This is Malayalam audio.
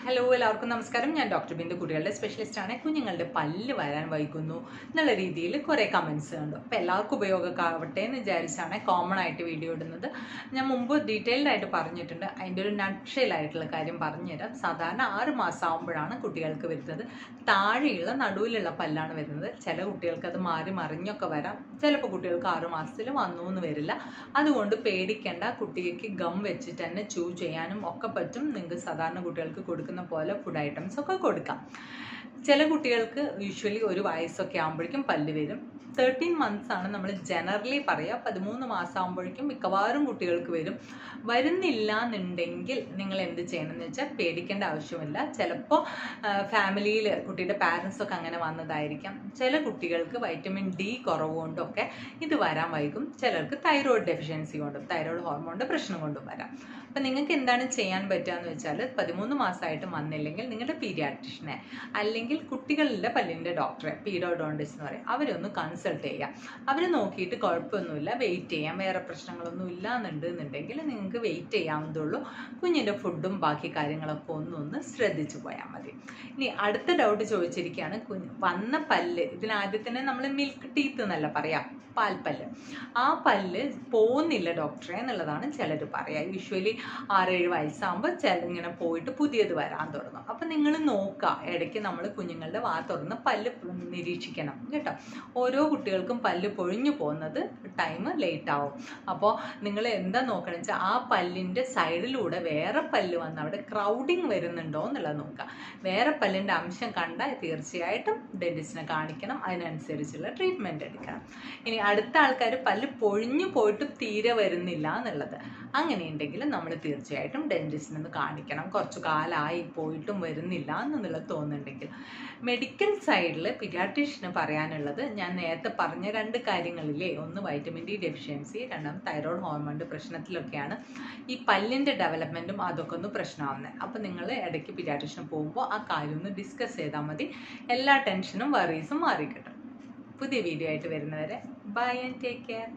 ഹലോ എല്ലാവർക്കും നമസ്കാരം. ഞാൻ ഡോക്ടർ ബിന്ദു, കുട്ടികളുടെ സ്പെഷ്യലിസ്റ്റാണ്. കുഞ്ഞുങ്ങളുടെ പല്ല് വരാൻ വൈകുന്നു എന്നുള്ള രീതിയിൽ കുറേ കമൻസ് കണ്ടു. അപ്പോൾ എല്ലാവർക്കും ഉപയോഗമാവട്ടെ എന്ന് വിചാരിച്ചാണ് കോമൺ ആയിട്ട് വീഡിയോ ഇടുന്നത്. ഞാൻ മുമ്പ് ഡീറ്റെയിൽഡ് ആയിട്ട് പറഞ്ഞിട്ടുണ്ട്. അതിൻ്റെ ഒരു നട്ട്ഷെയിലായിട്ടുള്ള കാര്യം പറഞ്ഞുതരാം. സാധാരണ 6 മാസം ആകുമ്പോഴാണ് കുട്ടികൾക്ക് വരുന്നത്. താഴെയുള്ള നടുവിലുള്ള പല്ലാണ് വരുന്നത്. ചില കുട്ടികൾക്ക് അത് മാറി മറിഞ്ഞൊക്കെ വരാം. ചിലപ്പോൾ കുട്ടികൾക്ക് 6 മാസത്തിൽ വന്നു എന്ന് വരില്ല. അതുകൊണ്ട് പേടിക്കേണ്ട. കുട്ടിക്ക് ഗം വെച്ചിട്ട് തന്നെ ചൂ ചെയ്യാനും ഒക്കെ പറ്റും. നിങ്ങൾക്ക് സാധാരണ കുട്ടികൾക്ക് കൊടുക്കുന്ന പോലെ ഫുഡ് ഐറ്റംസ് ഒക്കെ കൊടുക്കാം. ചില കുട്ടികൾക്ക് യൂഷ്വലി ഒരു വയസ്സൊക്കെ ആകുമ്പോഴേക്കും പല്ല് വരും. 13 മന്ത്സ് ആണ് നമ്മൾ ജനറലി പറയുക. 13 മാസം ആകുമ്പോഴേക്കും മിക്കവാറും കുട്ടികൾക്ക് വരും. വരുന്നില്ല എന്നുണ്ടെങ്കിൽ നിങ്ങൾ എന്ത് ചെയ്യണമെന്ന് വെച്ചാൽ പേടിക്കേണ്ട ആവശ്യമില്ല. ചിലപ്പോൾ ഫാമിലിയിൽ കുട്ടിയുടെ പാരൻസൊക്കെ അങ്ങനെ വന്നതായിരിക്കാം. ചില കുട്ടികൾക്ക് വൈറ്റമിൻ ഡി കുറവ് കൊണ്ടൊക്കെ ഇത് വരാൻ വൈകും. ചിലർക്ക് തൈറോയ്ഡ് ഡെഫിഷ്യൻസി കൊണ്ടും തൈറോയ്ഡ് ഹോർമോണിൻ്റെ പ്രശ്നം കൊണ്ടും വരാം. അപ്പം നിങ്ങൾക്ക് എന്താണ് ചെയ്യാൻ പറ്റുക എന്ന് വെച്ചാൽ 13 മാസമായിട്ട് വന്നില്ലെങ്കിൽ നിങ്ങളുടെ പീഡിയാട്രിഷ്യനെ അല്ലെങ്കിൽ കുട്ടികളുടെ പല്ലിൻ്റെ ഡോക്ടറെ, പീഡിയോഡോണ്ടിസ്റ്റ് എന്ന് പറയും, അവരൊന്ന് കൺസൾട്ട് ചെയ്യാം. അവർ നോക്കിയിട്ട് കുഴപ്പമൊന്നുമില്ല, വെയിറ്റ് ചെയ്യാം, വേറെ പ്രശ്നങ്ങളൊന്നും ഇല്ല എന്നുണ്ടെങ്കിൽ നിങ്ങൾക്ക് വെയിറ്റ് ചെയ്യാവുന്നതുള്ളൂ. കുഞ്ഞിൻ്റെ ഫുഡും ബാക്കി കാര്യങ്ങളൊക്കെ ഒന്ന് ശ്രദ്ധിച്ചു പോയാൽ മതി. ഇനി അടുത്ത ഡൗട്ട് ചോദിച്ചിരിക്കുകയാണ്, വന്ന പല്ല്, ഇതിനാദ്യത്തന്നെ നമ്മൾ മിൽക്ക് ടീത്ത് എന്നല്ല പറയാം, പാൽപ്പല്ല്, ആ പല്ല് പോകുന്നില്ല ഡോക്ടറെ എന്നുള്ളതാണ് ചിലർ പറയുക. യൂഷ്വലി 6-7 വയസ്സാകുമ്പോൾ ഇങ്ങനെ പോയിട്ട് പുതിയത് വരാൻ തുടങ്ങും. അപ്പം നിങ്ങൾ നോക്കുക, ഇടയ്ക്ക് നമ്മൾ കുഞ്ഞുങ്ങളുടെ വാ തുറന്ന് പല്ല് നിരീക്ഷിക്കണം കേട്ടോ. ഓരോ കുട്ടികൾക്കും പല്ല് പൊഴിഞ്ഞു പോകുന്നത് ടൈം ലേറ്റ് ആവും. അപ്പോൾ നിങ്ങൾ എന്താ നോക്കണം വെച്ചാൽ ആ പല്ലിൻ്റെ സൈഡിലൂടെ വേറെ പല്ല് വന്ന് അവിടെ ക്രൗഡിങ് വരുന്നുണ്ടോ എന്നുള്ളത് നോക്കുക. വേറെ പല്ലിൻ്റെ അംശം കണ്ടാൽ തീർച്ചയായിട്ടും ഡെന്റിസ്റ്റിനെ കാണിക്കണം, അതിനനുസരിച്ചുള്ള ട്രീറ്റ്മെൻറ്റ് എടുക്കണം. ഇനി അടുത്ത ആൾക്കാർ പല്ല് പൊഴിഞ്ഞു പോയിട്ട് തീരെ വരുന്നില്ല എന്നുള്ളത്, അങ്ങനെയുണ്ടെങ്കിൽ നമ്മൾ തീർച്ചയായിട്ടും ഡെന്റിസ്റ്റിനെ കാണിക്കണം. കുറച്ചു കാലമായി പോയിട്ടും വരുന്നില്ല എന്നുള്ളത് തോന്നുന്നുണ്ടെങ്കിൽ. മെഡിക്കൽ സൈഡിൽ പീഡിയാട്രീഷ്യന് പറയാനുള്ളത് ഞാൻ നേരത്തെ പറഞ്ഞ 2 കാര്യങ്ങളില്ലേ, ഒന്ന് വൈറ്റമിൻ ഡി ഡെഫിഷ്യൻസി, രണ്ടാമത് തൈറോയ്ഡ് ഹോർമോണിൻ്റെ പ്രശ്നത്തിലൊക്കെയാണ് ഈ പല്ലിൻ്റെ ഡെവലപ്മെൻറ്റും അതൊക്കെ ഒന്ന് പ്രശ്നമാവുന്നത്. അപ്പോൾ നിങ്ങൾ ഇടയ്ക്ക് പീഡിയാട്രീഷ്യന് പോകുമ്പോൾ ആ കാര്യം ഒന്ന് ഡിസ്കസ് ചെയ്താൽ മതി. എല്ലാ ടെൻഷനും വറീസും മാറിക്കിട്ടും. പുതിയ വീഡിയോ ആയിട്ട് വരുന്നവരെ ബൈ ആൻഡ് ടേക്ക് കെയർ.